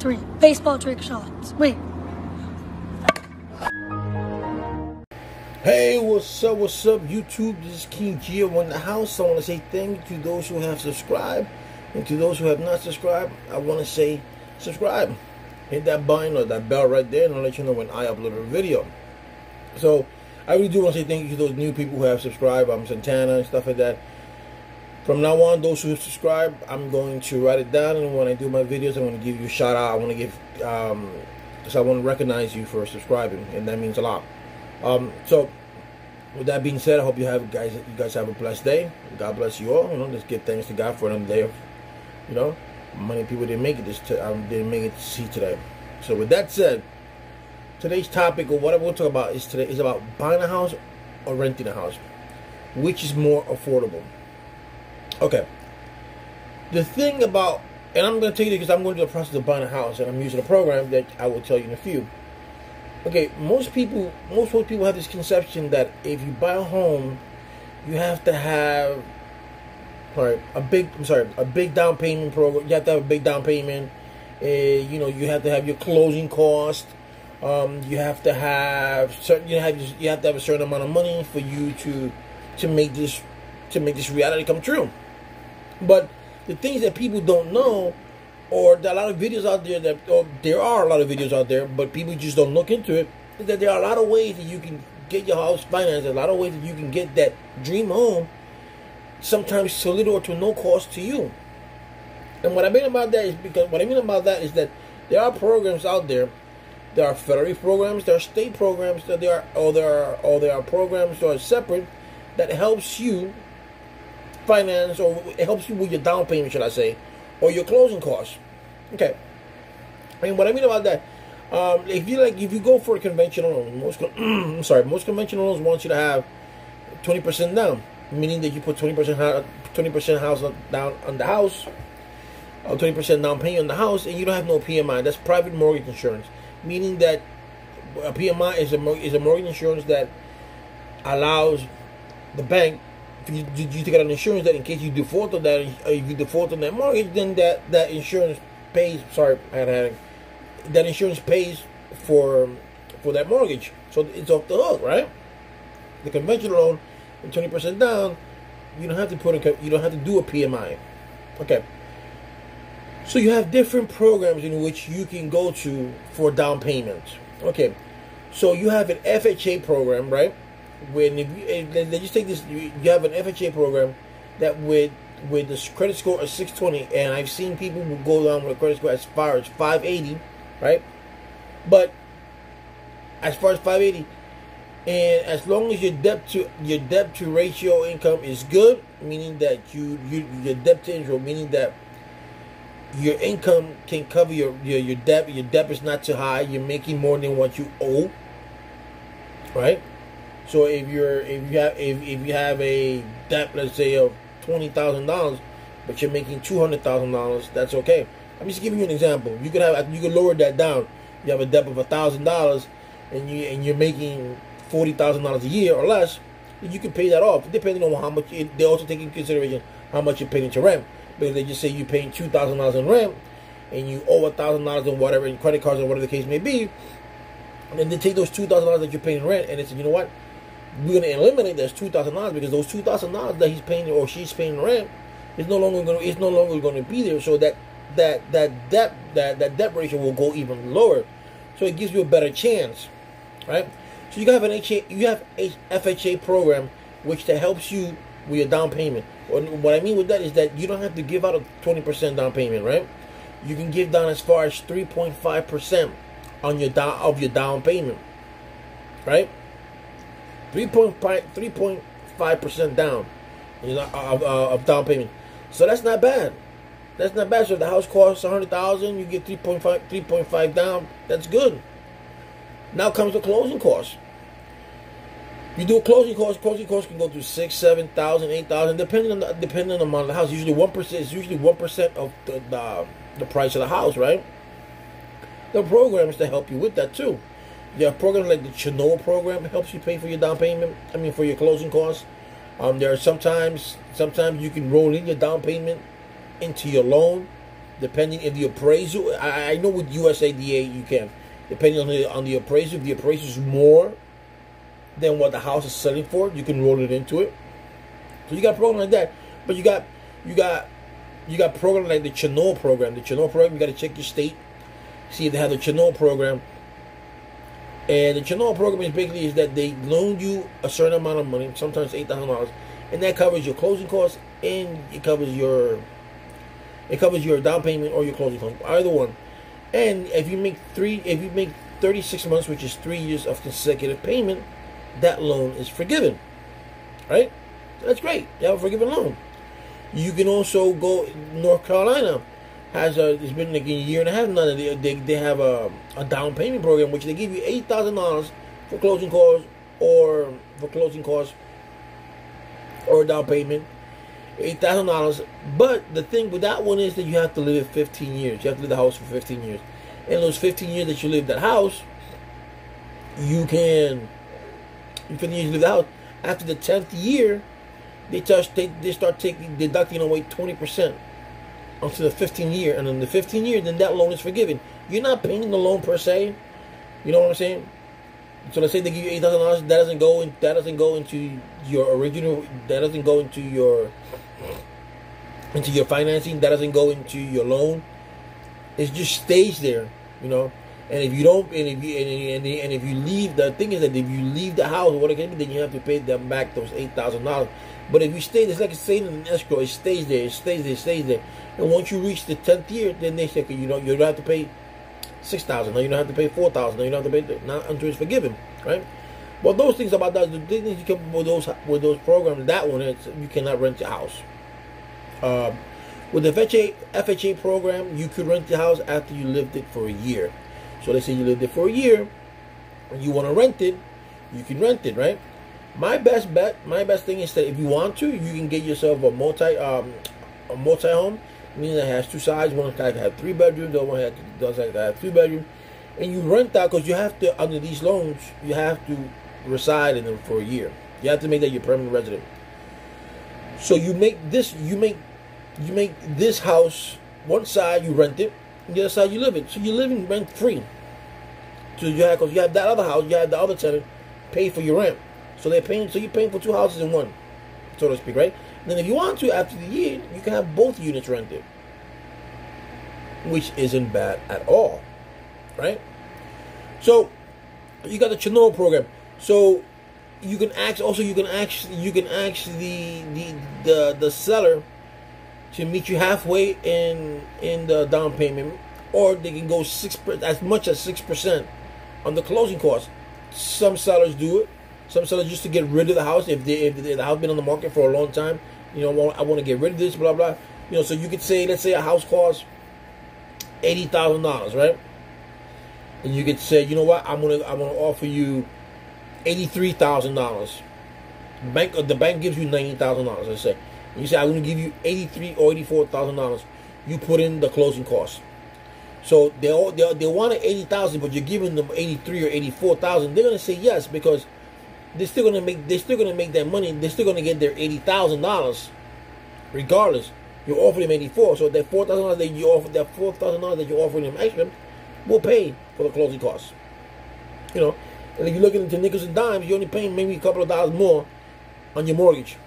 3. Baseball trick shots. Wait. Hey, what's up, YouTube? This is King Gio in the house. I want to say thank you to those who have subscribed. And to those who have not subscribed, I want to say subscribe. Hit that button or that bell right there and I'll let you know when I upload a video. So, I really do want to say thank you to those new people who have subscribed. I'm Santana and stuff like that. From now on, those who subscribe, I'm going to write it down, and when I do my videos, I'm going to give you a shout out. I want to give, so I want to recognize you for subscribing, and that means a lot. So, with that being said, I hope you guys have a blessed day. God bless you all. Just give thanks to God for another day of, many people didn't make it didn't make it to see today. So, with that said, today's topic, or what I want to talk about is about buying a house or renting a house, which is more affordable. Okay, the thing about, and I'm going to tell you because I'm going through the process of buying a house, and I'm using a program that I will tell you in a few. Okay, most people have this conception that if you buy a home, you have to have, a big down payment program. You have to have a big down payment. You have to have your closing cost. You have to have certain. You have to have a certain amount of money for you to make this reality come true. But the things that people don't know, or there are a lot of videos out there, but people just don't look into it, is that there are a lot of ways that you can get your house financed, a lot of ways that you can get that dream home, sometimes to little or to no cost to you. And what I mean about that is that there are programs out there. There are federal programs, there are state programs, there are programs that are separate that helps you finance, or it helps you with your down payment, should I say, or your closing costs. Okay. And what I mean about that, if you go for a conventional loan, most conventional loans want you to have 20% down, meaning that you put 20% house down on the house, or 20% down payment on the house, and you don't have no PMI. That's private mortgage insurance, meaning that a PMI is a mortgage insurance that allows the bank you take out an insurance that in case you default on that, if you default on that mortgage, then that insurance pays. That insurance pays for that mortgage, so it's off the hook, right? The conventional loan, 20% down, you don't have to do a PMI. Okay. So you have different programs in which you can go to for down payments. Okay. So you have an FHA program, right? They just take this, you have an FHA program that with this credit score of 620, and I've seen people who go down with a credit score as far as 580, right? But as far as 580, and as long as your debt to ratio income is good, meaning that your debt to income, meaning that your income can cover your debt. Your debt is not too high. You're making more than what you owe, right? So if you have a debt, let's say of $20,000, but you're making $200,000, that's okay. I'm just giving you an example. You could lower that down. You have a debt of $1,000, and you're making $40,000 a year or less. You can pay that off, depending on how much. They also take into consideration how much you're paying into rent, because they just say you're paying $2,000 in rent, and you owe $1,000 in whatever, in credit cards or whatever the case may be. And then they take those $2,000 that you're paying in rent, and they say, you know what? We're going to eliminate those $2,000 because those $2,000 that he's paying or she's paying rent is no longer going to be there. So that debt ratio will go even lower. So it gives you a better chance, right? So you have an FHA program which that helps you with your down payment. What I mean with that is that you don't have to give out a 20% down payment, right? You can give down as far as 3.5% on your down payment, right? 3.5% down, of down payment. So that's not bad. That's not bad. So if the house costs $100,000, you get 3.5 down. That's good. Now comes the closing costs. You do a closing cost can go to $6,000, $7,000, $8,000, depending on the amount of the house. Usually 1% is 1% of the price of the house, right? There are programs to help you with that too. There are programs like the Chenoa program helps you pay for your down payment. For your closing costs. There are sometimes you can roll in your down payment into your loan. depending if the appraisal. I know with USADA you can, depending on the appraisal. If the appraisal is more than what the house is selling for, you can roll it into it. So you got a program like that, but you got program like the Chenal program. The Chenal program, you got to check your state, see if they have the Chenal program. And the Chenal program is basically is that they loan you a certain amount of money, sometimes $8,000, and that covers your closing costs and it covers your down payment or your closing costs, either one. And if you make 36 months, which is 3 years of consecutive payment, that loan is forgiven, right? That's great. You have a forgiven loan. You can also go. North Carolina it's been like a year and a half now that they have a down payment program, which they give you $8,000 for closing costs or down payment, $8,000. But the thing with that one is that you have to live it 15 years. You have to live the house for 15 years. And those 15 years that you live that house, you 15 years you live the house. After the 10th year, they start deducting away 20% until the 15th year, and in the 15th year, then that loan is forgiven. You're not paying the loan per se. You know what I'm saying? So let's say they give you $8,000. That doesn't go into your original. That doesn't go into your financing. That doesn't go into your loan. It just stays there. You know. And if you don't, and if you leave, the thing is that if you leave the house, what it can be, then you have to pay them back those $8,000. But if you stay, it's like staying in an escrow. It stays there. It stays there. It stays there. And once you reach the 10th year, then they say, you don't have to pay $6,000. Now you don't have to pay $4,000. Now you don't have to pay not until it's forgiven, right? Well, those things about that, the things you can with those programs. That one, you cannot rent your house. With the FHA program, you could rent your house after you lived it for a year. So let's say you lived it for a year, and you want to rent it, you can rent it, right? My best thing is that if you want to, you can get yourself a multi-home, meaning that has two sides. One side has 3 bedrooms, the other one has 3 bedrooms, and you rent that because you have to, under these loans, you have to reside in them for a year. You have to make that your permanent resident. So you make this house, one side you rent it, and the other side you live it. So you're living rent free. So because you have that other house, you have the other tenant pay for your rent. So you're paying for 2 houses in one, so to speak, right? And then if you want to, after the year, you can have both units rented, which isn't bad at all, right? So you got the Chenal program. So you can ask the seller to meet you halfway in the down payment, or they can go as much as 6% on the closing costs. Some sellers do it. Some sellers just to get rid of the house if the house has been on the market for a long time. You know, I want to get rid of this, blah blah. You know, so you could say, let's say a house costs $80,000, right? And you could say, you know what, I'm gonna offer you $83,000. The bank gives you $90,000. Let's say, and you say I'm gonna give you $83,000 or $84,000. You put in the closing costs. So they wanted $80,000, but you're giving them $83,000 or $84,000. They're gonna say yes because they're still gonna make that money. They're still gonna get their $80,000 regardless. You offer them $84,000, so that $4,000 that you offer, that $4,000 that you're offering them extra, will pay for the closing costs. You know, and if you're looking into nickels and dimes, you're only paying maybe a couple of dollars more on your mortgage.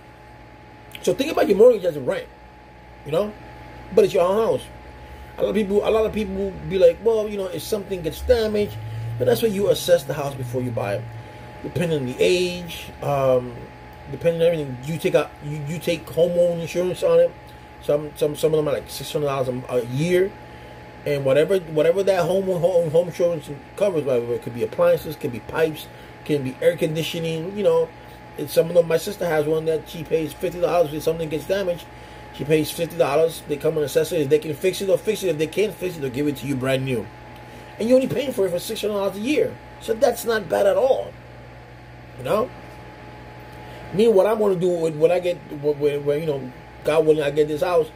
So think about your mortgage as a rent, you know, but it's your own house. A lot of people be like, well, you know, if something gets damaged, but that's where you assess the house before you buy it. Depending on the age, depending on everything, you take homeowner insurance on it. Some of them are like $600 a year, and whatever that home insurance covers, whether it could be appliances, could be pipes, can be air conditioning. You know, and some of them. My sister has one that she pays $50 if something gets damaged. She pays $50. They come and assess it. If they can fix it, they'll fix it. If they can't fix it, they'll give it to you brand new. And you're only paying for it for $600 a year. So that's not bad at all. You know? Me, what I'm going to do when I get, when you know, God willing, I get this house,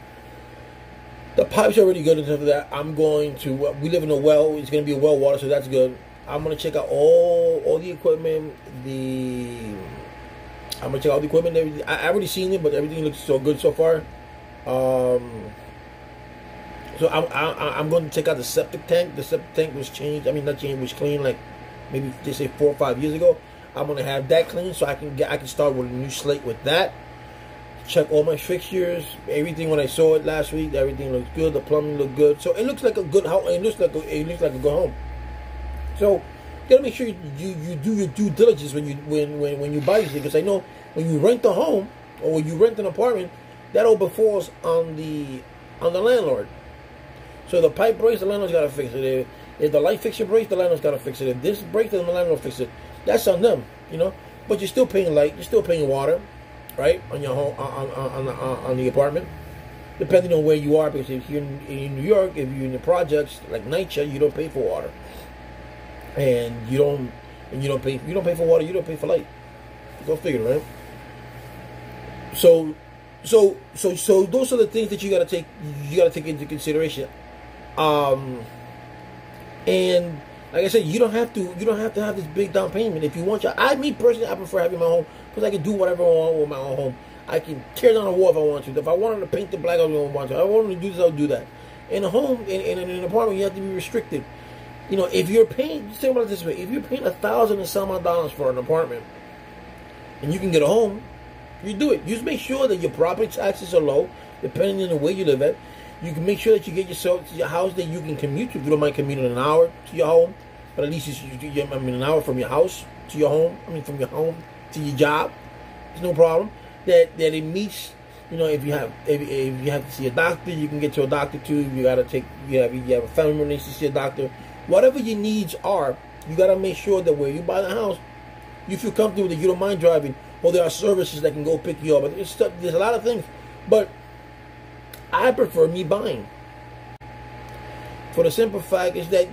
the pipes are already good and stuff like that. I'm going to, we live in a well. It's going to be a well water, so that's good. I'm going to check out all the equipment, I'm going to check out the equipment and everything. I already seen it, but everything looks so good so far. So I'm going to take out the septic tank. The septic tank was changed. I mean, not changed, was clean like maybe they say 4 or 5 years ago. I'm going to have that clean so I can start with a new slate with that. Check all my fixtures, everything. When I saw it last week, everything looks good. The plumbing looked good, so it looks like a good house. It looks like a good home. So you gotta make sure you do your due diligence when you buy these things. Because I know when you rent a home or when you rent an apartment, that all befalls on the landlord. So the pipe breaks, the landlord's gotta fix it. If the light fixture breaks, the landlord's gotta fix it. If this breaks, then the landlord fix it. That's on them, you know. But you're still paying light, you're still paying water, right, on your home, on the apartment, depending on where you are. Because if you're in New York, if you're in the projects like NYCHA, you don't pay for water, and you don't pay for water, you don't pay for light. Go figure, right? So those are the things that you gotta take into consideration. And like I said, you don't have to have this big down payment if you want. Me personally, I prefer having my home because I can do whatever I want with my own home. I can tear down a wall if I want to. If I wanted to paint the black, I don't want to. If I wanted to do this, I'll do that. In a home, in an apartment, you have to be restricted. You know, if you're paying, say about it this way, if you're paying $1,000 and some odd dollars for an apartment, and you can get a home, you do it. Just make sure that your property taxes are low, depending on the way you live at. You can make sure that you get yourself to your house that you can commute to. If you don't mind commuting an hour to your home, but at least an hour from your house to your home. From your home to your job. There's no problem. That it meets. You know, if you have to see a doctor, you can get to a doctor too. If you have a family member needs to see a doctor. Whatever your needs are, you gotta make sure that when you buy the house, you feel comfortable that you don't mind driving, or there are services that can go pick you up. There's a lot of things, but I prefer me buying. For the simple fact is that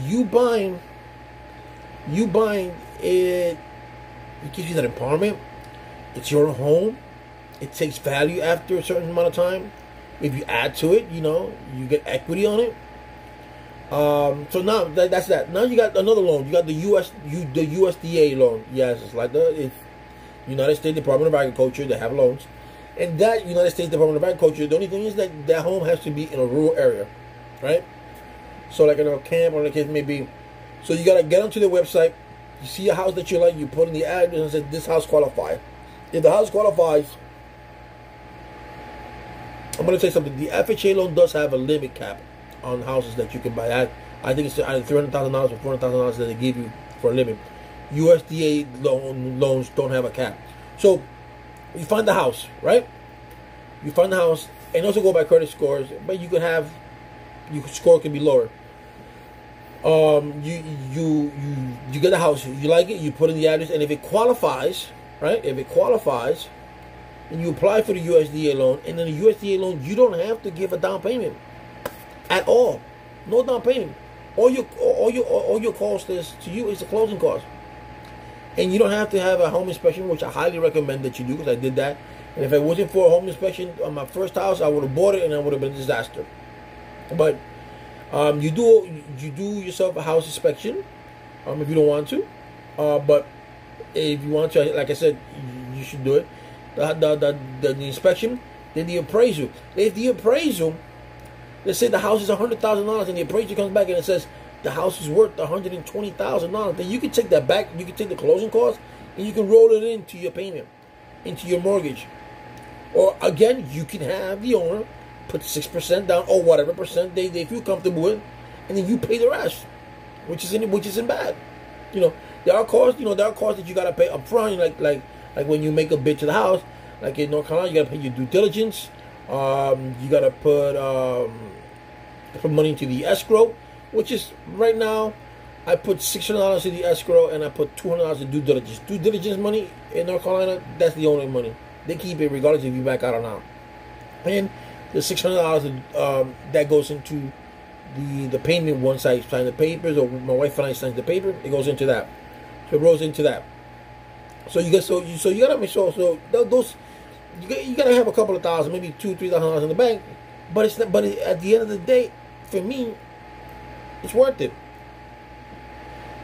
you buying it gives you that empowerment. It's your home. It takes value after a certain amount of time. If you add to it, you know, you get equity on it. So now that's that. Now you got another loan. You got the USDA loan. Yes, it's like the United States Department of Agriculture. They have loans, and that United States Department of Agriculture. The only thing is that home has to be in a rural area, right? So like in a camp or the case may be. So you gotta get onto their website. You see a house that you like. You put in the address and say this house qualifies. If the house qualifies, I'm gonna say something. The FHA loan does have a limit cap on houses that you can buy. I think it's either $300,000 or $400,000 that they give you for a limit. USDA loans don't have a cap. So you find the house, right? You find the house, and also go by credit scores. But you can have your score can be lower. You get the house, you like it, you put in the address, and if it qualifies, right? If it qualifies, and you apply for the USDA loan, and then the USDA loan, you don't have to give a down payment at all. No down payment. All your cost is to you is the closing cost, and you don't have to have a home inspection, which I highly recommend that you do, because I did that. And if it wasn't for a home inspection on my first house, I would have bought it, and it would have been a disaster. But you do yourself a house inspection if you don't want to, but if you want to, like I said, you should do it. The inspection, then the appraisal. If the appraisal, let's say the house is $100,000 and the appraisal comes back and it says the house is worth $120,000, then you can take that back. You can take the closing costs and you can roll it into your payment, into your mortgage. Or again, you can have the owner put 6% down or whatever percent they feel comfortable with, and then you pay the rest, which isn't bad. You know, there are costs. You know, there are costs that you gotta pay up front, like when you make a bid to the house. Like in North Carolina, you gotta pay your due diligence. You gotta put money into the escrow, which is right now. I put $600 in the escrow and I put $200 in due diligence. Due diligence money in North Carolina, that's the only money. They keep it regardless if you back out or not. And the $600 that goes into the payment once I sign the papers, or my wife and I sign the paper, it goes into that. So it rolls into that. So you gotta make sure. So those you gotta have a couple of thousand, maybe $2,000-$3,000 in the bank. But at the end of the day, for me, it's worth it.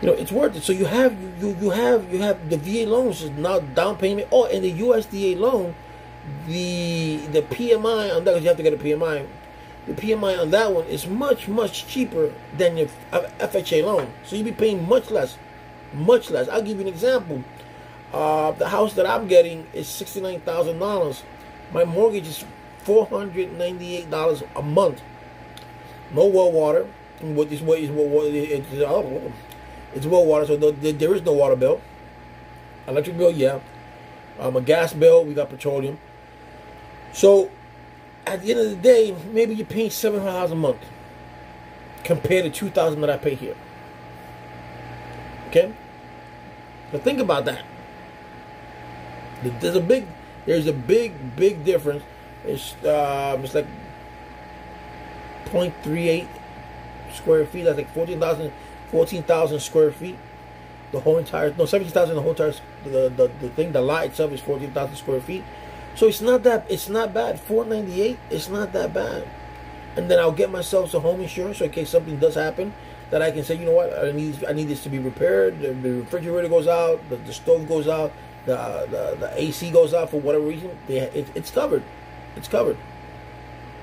You know, it's worth it. So you have the VA loans is not down payment. Oh, and the USDA loan, the PMI on that, because you have to get a PMI. the PMI on that one is much, much cheaper than your FHA loan. So you'll be paying much less. Much less. I'll give you an example. The house that I'm getting is $69,000. My mortgage is $498 a month. No well water. It's well water, so there is no water bill. Electric bill, yeah. A gas bill, we got petroleum. So at the end of the day, maybe you're paying $700 a month compared to $2,000 that I pay here. Okay, but think about that. There's a big difference. It's like 0.38 square feet. That's like 14,000 square feet. The whole entire 17,000. The whole entire the lot itself is 14,000 square feet. So it's not bad. $498. It's not that bad. And then I'll get myself some home insurance so in case something does happen, that I can say, you know what, I need this to be repaired. The refrigerator goes out, the stove goes out, the AC goes out for whatever reason. It's covered. It's covered.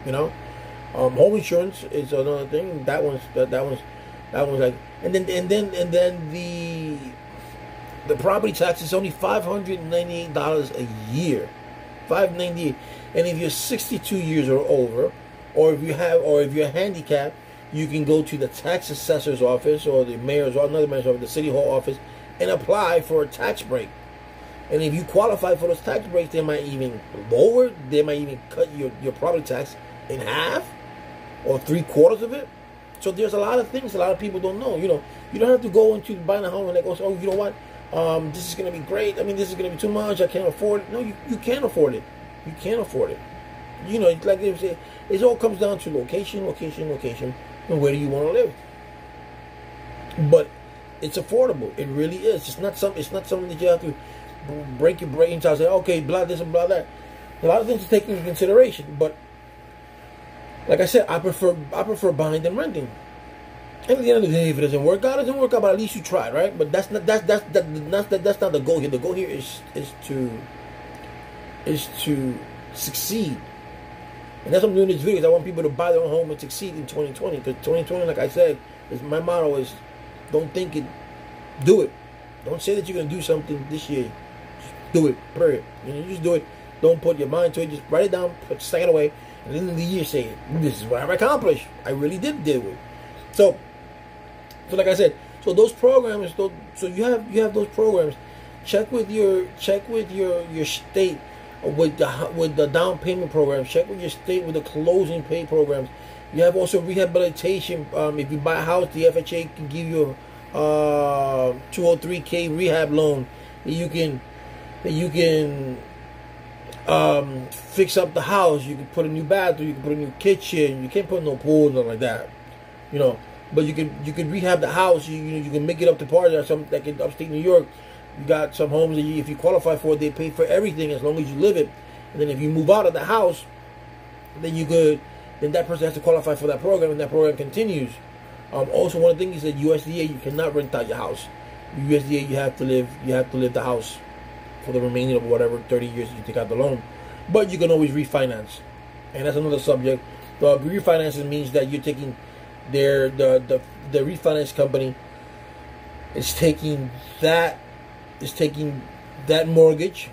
You know, home insurance is another thing. That one's like, and then the property tax is only $598 a year. $598, and if you're 62 years or over, or if you're handicapped, you can go to the tax assessor's office or the mayor's or another mayor's office, the city hall office, and apply for a tax break. And if you qualify for those tax breaks, they might even lower. They might even cut your property tax in half or 3/4 of it. So there's a lot of things a lot of people don't know. You know, you don't have to go into buying a home and they go, oh, you know what? This is going to be great. I mean, this is going to be too much. I can't afford it. No, you can't afford it. You can't afford it. You know, it's like they say, it all comes down to location, and where do you want to live. But it's affordable. It really is. It's not something that you have to break your brains out and say, okay, blah this and blah that. A lot of things to take into consideration. But like I said, I prefer buying than renting. And at the end of the day, if it doesn't work out, it doesn't work out. But at least you tried, right? But that's not the goal here. The goal here is to succeed. And that's what I'm doing this video. I want people to buy their own home and succeed in 2020. Because 2020, like I said, my motto is, don't think it, do it. Don't say that you're going to do something this year. Just do it. Period. You know, you just do it. Don't put your mind to it. Just write it down. Stack it away. And at the end of the year, say, this is what I've accomplished. I really did deal with. So like I said, so those programs, so you have those programs. Check with your state with the down payment programs. Check with your state with the closing pay programs. You have also rehabilitation. If you buy a house, the FHA can give you a 203K rehab loan. You can fix up the house. You can put a new bathroom. You can put a new kitchen. You can't put no pool, nothing like that. You know. But you could rehab the house. You can make it up to par. There's some like in upstate New York. You got some homes that if you qualify for it, they pay for everything as long as you live it. And then if you move out of the house, then that person has to qualify for that program, and that program continues. Also, one of the things is that USDA, you cannot rent out your house. USDA, you have to live the house for the remaining of whatever 30 years you take out the loan. But you can always refinance, and that's another subject. The refinancing means that you're taking the refinance company is taking that mortgage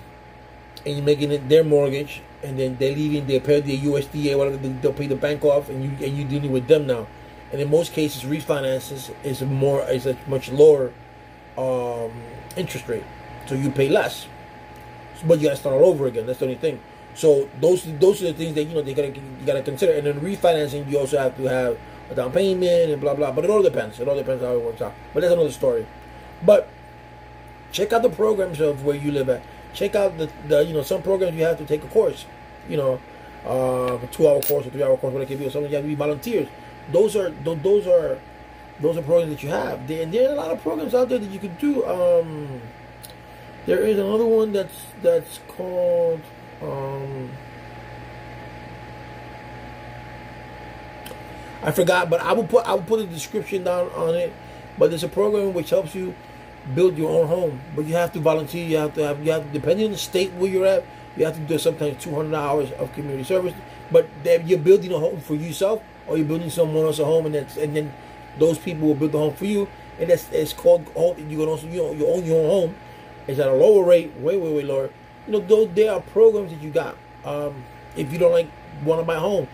and you're making it their mortgage, and then they pay the USDA, whatever, they'll pay the bank off, and you're dealing with them now. And in most cases, refinances is a much lower interest rate, so you pay less, but you gotta start all over again. That's the only thing. So those are the things that you gotta consider. And then refinancing, you also have to have a down payment and blah blah. But it all depends. It all depends how it works out. But that's another story. But check out the programs of where you live at. Check out the some programs you have to take a course. A 2-hour course or 3-hour course, whatever it can be, or something you have to be volunteers. Those are programs that you have. And there are a lot of programs out there that you can do. There is another one that's called I forgot, but I will put a description down on it. But there's a program which helps you build your own home, but you have to volunteer. You have to depending on the state where you're at, You have to do sometimes 200 hours of community service. But then you're building a home for yourself, or you're building someone else a home, and then those people will build the home for you, and it's called home. You can also you own your own home. It's at a lower rate, way lower. Those there are programs that you got. If you don't want to buy a home,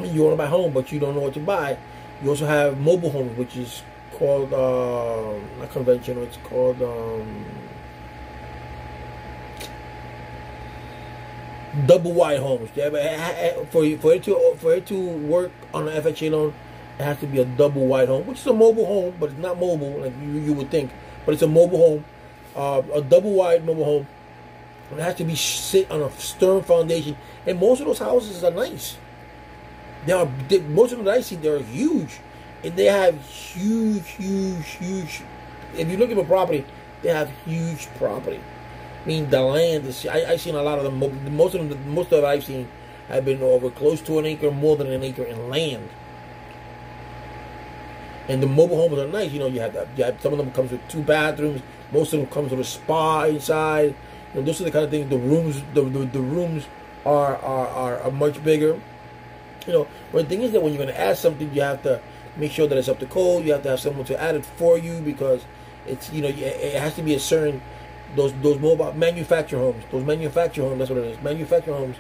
you want to buy a home, but you don't know what to buy. You also have mobile homes, which is called not conventional. It's called double wide homes. For it to work on an FHA loan, it has to be a double wide home, which is a mobile home, but it's not mobile like you would think. But it's a mobile home, a double wide mobile home. And it has to be sit on a stern foundation. And most of those houses are nice. Most of them that I see, they're huge, and they have huge. If you look at a property, they have huge property. I mean, the land is. I've seen a lot of them. Most of it I've seen have been over close to an acre, more than an acre in land. And the mobile homes are nice. You have some of them comes with 2 bathrooms. Most of them comes with a spa inside. Those are the kind of things. The rooms are much bigger. But the thing is that when you're going to add something, you have to make sure that it's up to code. You have to have someone to add it for you, because it's it has to be a certain those mobile manufactured homes. Those manufactured homes, that's what it is. Manufactured homes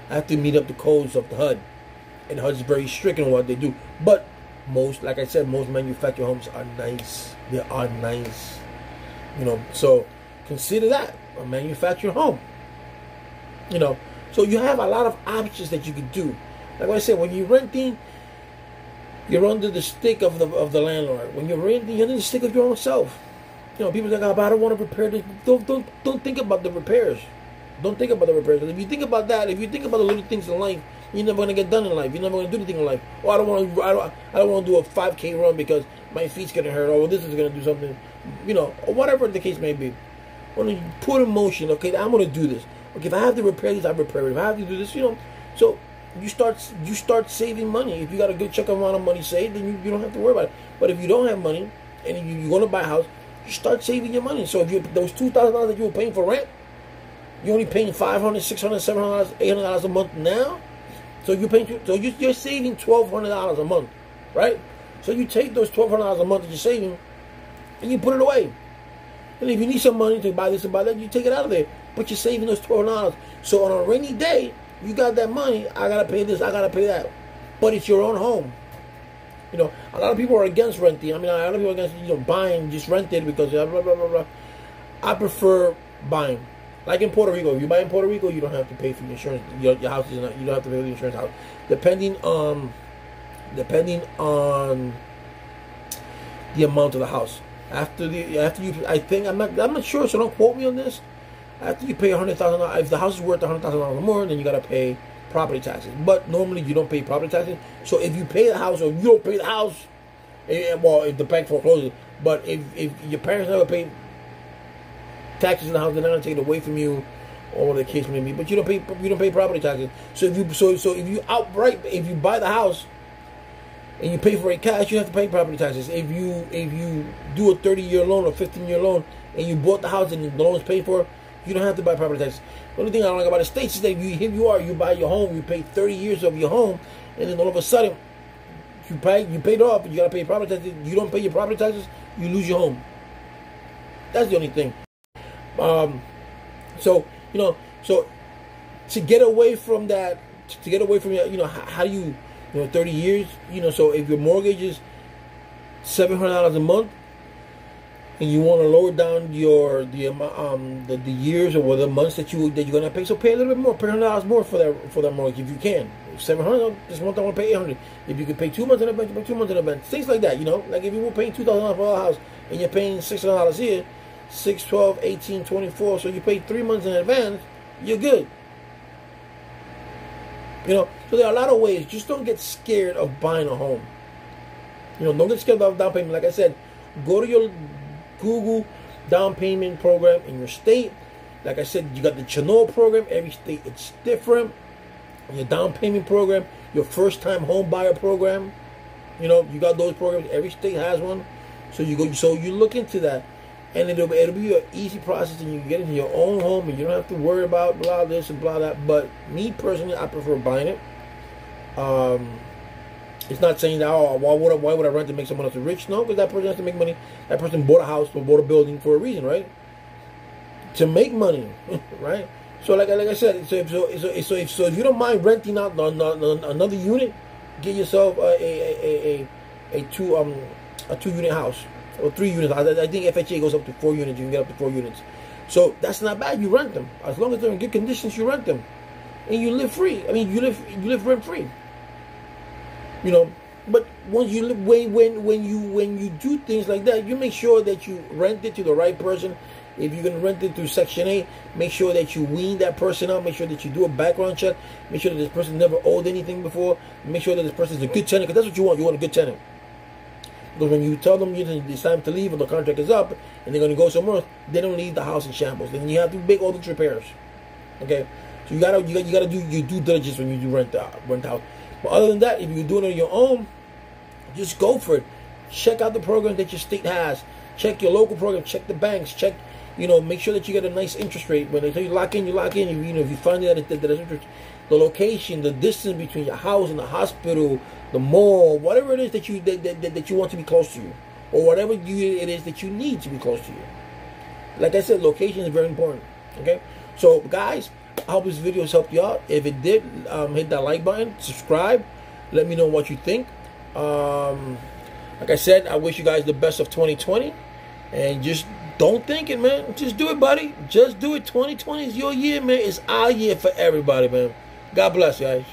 have to meet up the codes of the HUD, and HUD is very strict on what they do. But like I said, most manufactured homes are nice. They are nice. So consider that a manufactured home. So you have a lot of options that you can do. Like I said, when you're renting, you're under the stick of the landlord. When you're renting, you're under the stick of your own self. People think, but I don't want to repair this. Don't think about the repairs. Don't think about the repairs. If you think about that, if you think about the little things in life, you're never going to get done in life. You're never going to do anything in life. Oh, I don't want to do a 5K run because my feet's getting hurt. Or this is going to do something. Or whatever the case may be. When you put in motion, okay, I'm going to do this. Okay, if I have to repair this, I repair it. If I have to do this, so you start saving money. If you got a good chunk amount of money saved, then you don't have to worry about it. But if you don't have money and you're going to buy a house, you start saving your money. So if those $2,000 that you were paying for rent, you're only paying $500, $600, $700, $800 a month now. So you're saving $1,200 a month, right? So you take those $1,200 a month that you're saving, and you put it away. And if you need some money to buy this and buy that, you take it out of there. But you're saving those $1,200. So on a rainy day, you got that money. I gotta pay this. I gotta pay that. But it's your own home. A lot of people are against renting. I mean, a lot of people are against buying, just rent it because blah blah blah blah. I prefer buying. Like in Puerto Rico, if you buy in Puerto Rico, you don't have to pay for the insurance. Your house is not. You don't have to pay for the insurance house. Depending on the amount of the house. After you, I think I'm not sure. So don't quote me on this. After you pay $100,000, if the house is worth $100,000 or more, then you gotta pay property taxes. But normally you don't pay property taxes. So if you pay the house or you don't pay the house, well, if the bank forecloses, but if your parents never pay taxes in the house, they're not gonna take it away from you, or whatever the case may be. But you don't pay property taxes. So if you buy the house and you pay for it cash, you have to pay property taxes. If you do a 30-year loan or 15-year loan and you bought the house and the loan is paid for, you don't have to buy property taxes. The only thing I don't like about the States is that you buy your home, you pay 30 years of your home, and then all of a sudden you paid off, and you gotta pay property taxes. You don't pay your property taxes, you lose your home. That's the only thing. So to get away from that, how do you 30 years, so if your mortgage is $700 a month, and you want to lower down the years or the months that you're gonna pay, so pay a little bit more, pay $100 more for that mortgage if you can. $700 this month I want to pay $800. If you can pay 2 months in advance, you pay 2 months in advance. Things like that, like if you were paying $2,000 for a house and you're paying $600 here, 6, 12, 18, 24, so you pay 3 months in advance, you're good. So there are a lot of ways. Just don't get scared of buying a home. Don't get scared of down payment. Like I said, go to your Google down payment program in your state. Like I said, you got the Channel program. Every state it's different. Your down payment program, your first time home buyer program. You got those programs. Every state has one. So you look into that. and it'll be an easy process, and you can get into your own home, and you don't have to worry about blah this and blah that. But me personally, I prefer buying it. It's not saying that, oh, why would I rent to make someone else rich? No, because that person has to make money. That person bought a house or bought a building for a reason, right? To make money, right? So like I said, so if you don't mind renting out another unit, get yourself a 2-unit house or 3 units. I think FHA goes up to 4 units. You can get up to 4 units. So that's not bad. You rent them as long as they're in good conditions. You rent them, and you live free. I mean, you live rent free. You know, but once you live, when you do things like that, you make sure that you rent it to the right person. If you're gonna rent it through Section 8, make sure that you wean that person out. Make sure that you do a background check. Make sure that this person never owed anything before. Make sure that this person is a good tenant, because that's what you want. You want a good tenant. Because when you tell them it's time to leave and the contract is up and they're gonna go somewhere else, they don't leave the house in shambles. Then you have to make all these repairs. Okay, so you gotta do your due diligence when you do rent out. But other than that, if you're doing it on your own, just go for it. Check out the program that your state has. Check your local program. Check the banks. Check, make sure that you get a nice interest rate. When they tell you lock in, you lock in. If you find that it's interest, the location, the distance between your house and the hospital, the mall, whatever it is that you want to be close to you, or whatever it is that you need to be close to you. Like I said, location is very important. Okay, so guys, I hope this video has helped you out. If it did, hit that like button, subscribe, let me know what you think. Like I said, I wish you guys the best of 2020, and just don't think it, man. Just do it, buddy. Just do it. 2020 is your year, man. It's our year for everybody, man. God bless you guys.